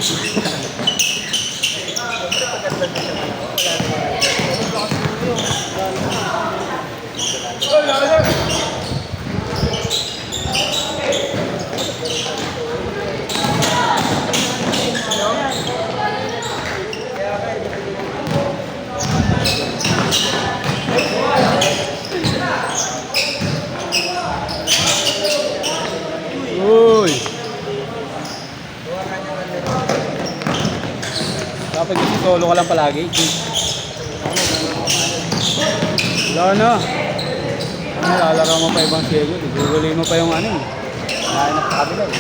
Uy! Dapat kasi solo ka lang palagi. Wala na. Lalaro mo pa ibang schedule. Guguloy mo pa yung ano eh. Lahat na sa kabila eh.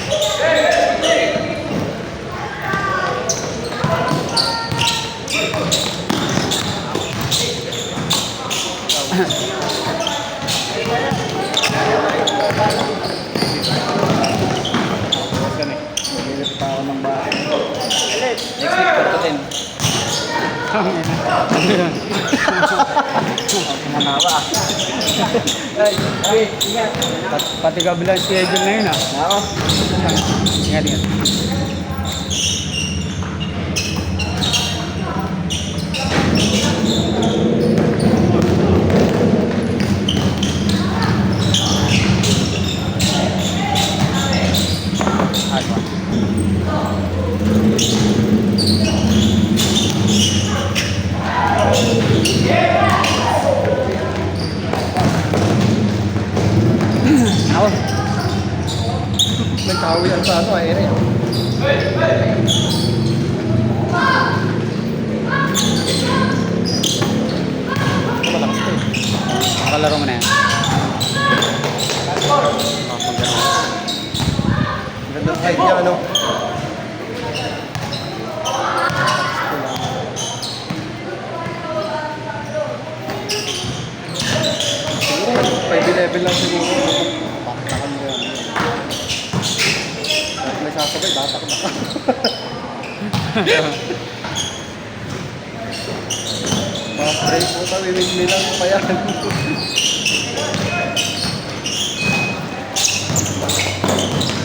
Next week, pagkatin. Kumanawa ah. Pati kabilang schedule na yun ah. Oo. Ingat, ingat. Ako. Nagkawi ang sa ano, area. Malakas to eh. Nakalaro mo na yan. Gandang height niya, ano? Siguro, 5 level lang siguro. Baktakan mo yan. At may sasabay, batak na ka. Mga spray po tayo, windmill lang pa yan.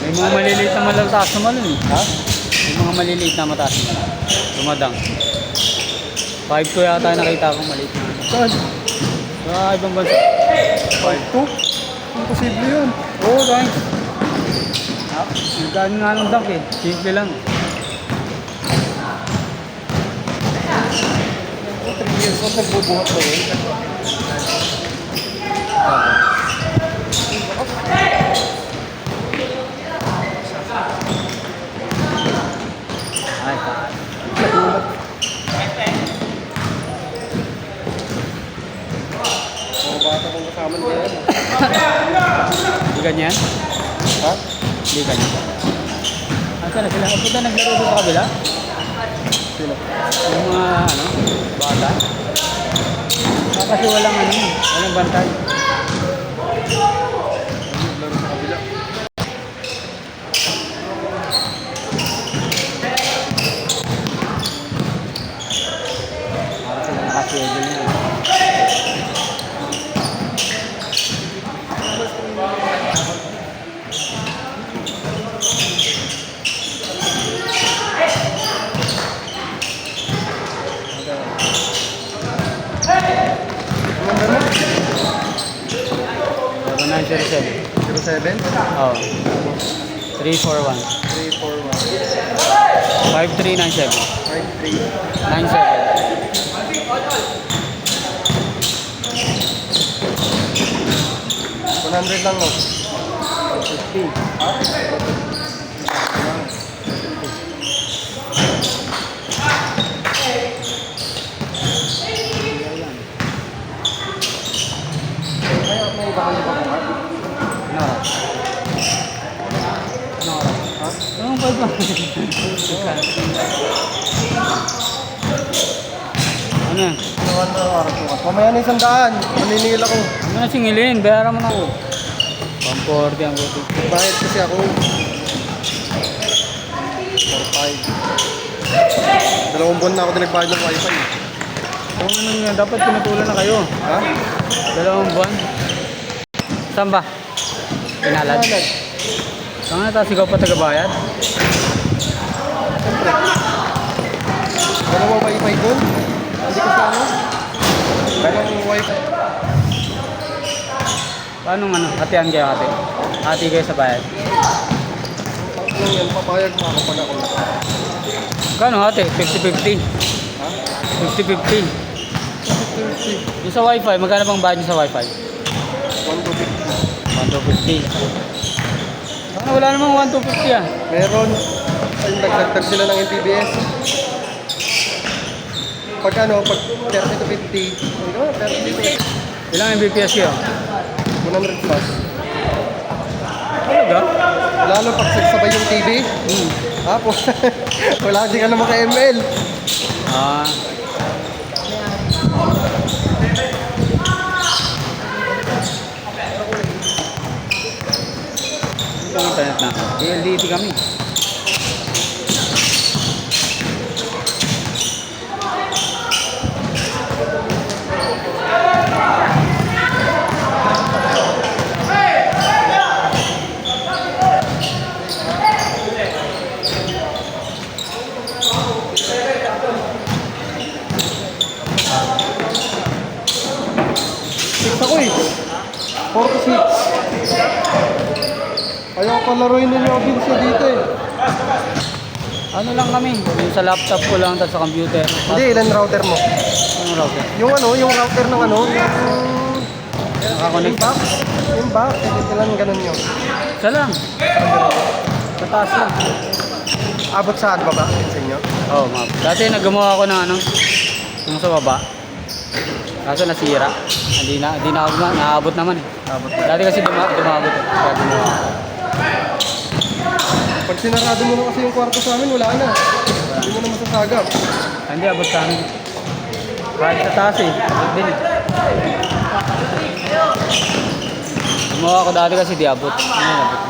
May mga maliliit na malataas na malun eh. Ha? May mga maliliit na mataas na malun. Dumadang. 5 ko yata nakita ko maliit na. Saan? Sa ibang bansa. 5-2? Imposible yun. Oo, thanks. Nagkaan nga ng dunk eh. Simple lang. 3 years old, nagbubuhat na yun. Ay, pa. Mga bata kong kasama niya yan. Hindi ganyan? Ha? Hindi ganyan. Asan na sila? O puta naglaro doon sa kabila? Sino? Yung mga ano, bata. Kasi walang ano, walang bantay. Naglaro sa kabila. Para sila nakaschedule niya. Ano ba? 0907. 07? Oo. 341. 341 5397. 53 97. 100 lang, no? 50. Ha? Kaya may iba kang iba kung Nora. Nora. ha? Anong pwede ba? Ano yan? Nawan na oras ko. Mamaya na 100. Maniningil ako. Ano na singilin? Bayaran mo na ako. 140 ang buti. Bayad kasi ako. 4-5. 2 buwan na ako din nagbayad ng wifi. Kung ano nga, dapat pinutulan na kayo. Ha? 2 buwan. Saan ba? Pinalad. Saan na tapos ikaw pa tagabayad? Siyempre. Dalawang wifi doon. Hindi ka sa ano? Dalawang wifi. Paano ano? Hatian kayo ate? Hati kayo sa bayad. Tapos lang yan, papayag mo ako pag ako na. Kano ate? 50-50. Ha? 50-50. 50-50. Yung sa wifi, magkano bang bayad nyo sa wifi? 1-2-50. 1,250. Ano, wala namang 1,250 ah. Meron. Ay, nagdagdag sila ng MPBS. Pag ano, pag 30 to 50. Ano, 30 to 50. Ilang Mbps yun? 100 plus. Talaga? Lalo pag sabay yung TV. Ha? Wala din ka naman ka ML. Ah. Itong internet na. PLDT kami. Six ako eh. 46. Ayaw ko laruin ninyo ang siya dito eh. Ano lang kami? Yung sa laptop ko lang, tapos sa computer. Hindi, ilan router mo? Anong router? Yung ano, yung router ng ano, yung Nakakonect? box. Yung box, ilan ganun yun. Isa lang. Sa taas lang. Abot saan ba ba? Sa inyo? Oo, map. Dati naggumawa ako ng ano, yung sa baba. Kaso nasira. Hindi na ako naabot naman eh. Abot. Dati kasi dumabot eh. Kaya gumawa ako. Pag sinarado mo na kasi yung kwarto sa amin, wala na. Hindi mo na masasagap. Hindi abot sa amin. Kahit sa taas eh. Abot din eh. Gumawa ako dati kasi di abot. Ngayon abot.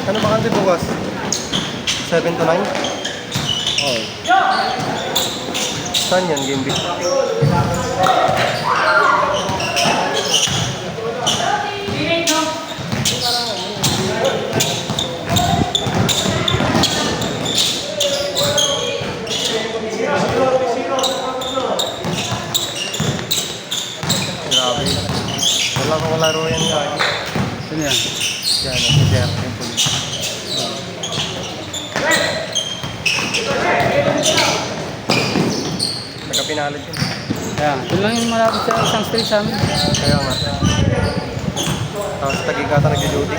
Ano ba kasi bukas? 7 to 9? Oo. Saan yan, Game Beat? Grabe. Wala kong laro yan guys. Sino yan? Yan, si Jeff, yung police. Nagkapinalit yun. Kaya, doon lang yung malapit sa isang street sa amin. Kaya nga. Tapos tagigata nag-duty.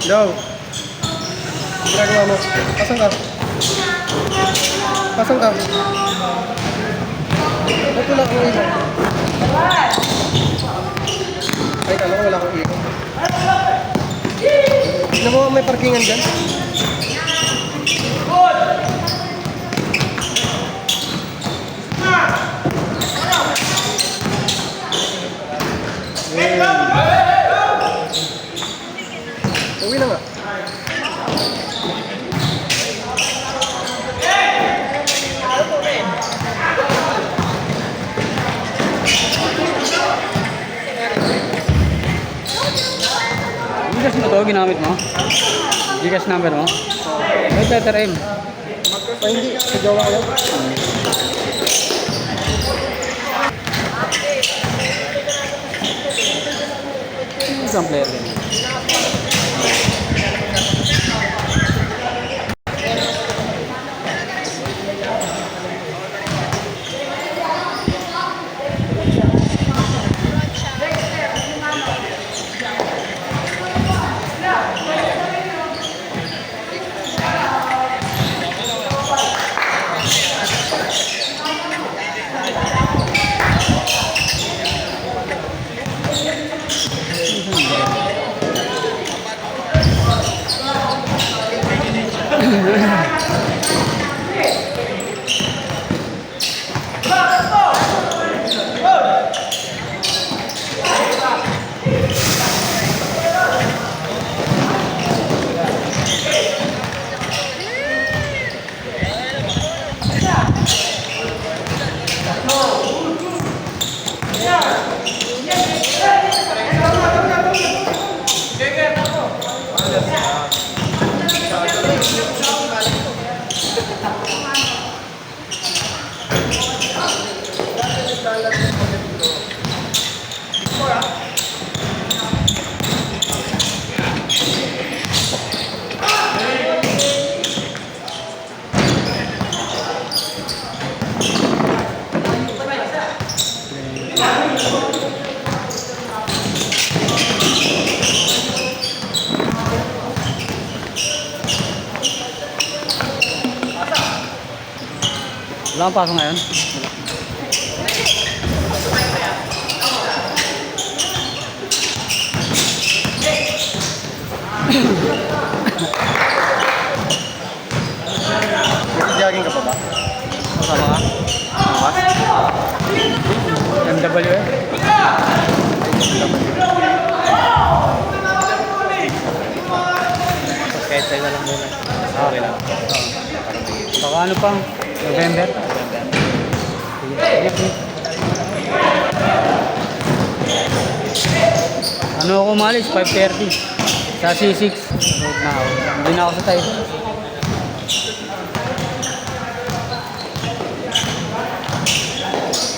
Yo. Ginagawa mo. Asan ka? Asan ka? Ba't wala akong ilaw? Ay, alam ko wala akong ilaw. Tignan mo may parkingan dyan. Uwi na nga. Gcash mo to, ginamit mo? Gcash number mo? May letter M. Ay, hindi. Sigawa ko lang. Isang player din. Wala kang pasok ngayon? Jogging ka pa ba? Kasama ka? MW eh? Kahit sa'yo na lang muna. Okay lang. Baka ano pang? November? Ano ako umalis? 5:30 sa C6. Road na ako. Hindi na ako sa tayo.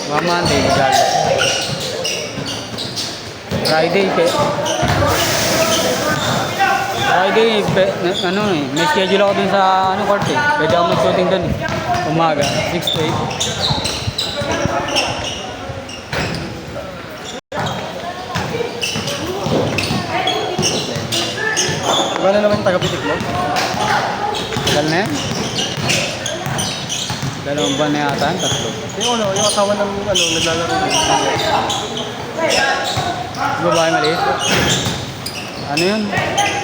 Monday, Monday. Friday, ano eh, may schedule ako dun sa ano court eh. Pwede ako mag-shooting dun eh. Umaga, 6 to 8. Iba na naman yung taga-pitik mo? Tagal na yan. 2 buwan na yata, 3. Yung asawa ng naglalaro dito. Babae maliit. Ano yun?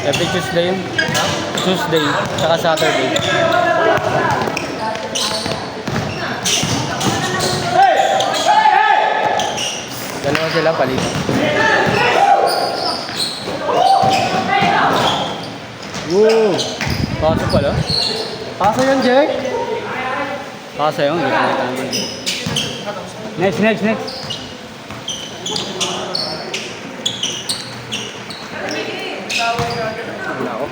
Every Tuesday yun. Tuesday, tsaka Saturday. Dalawa sila palit. Woo! Pasok pala. Pasa yan, Jake? Pasok yun. Next.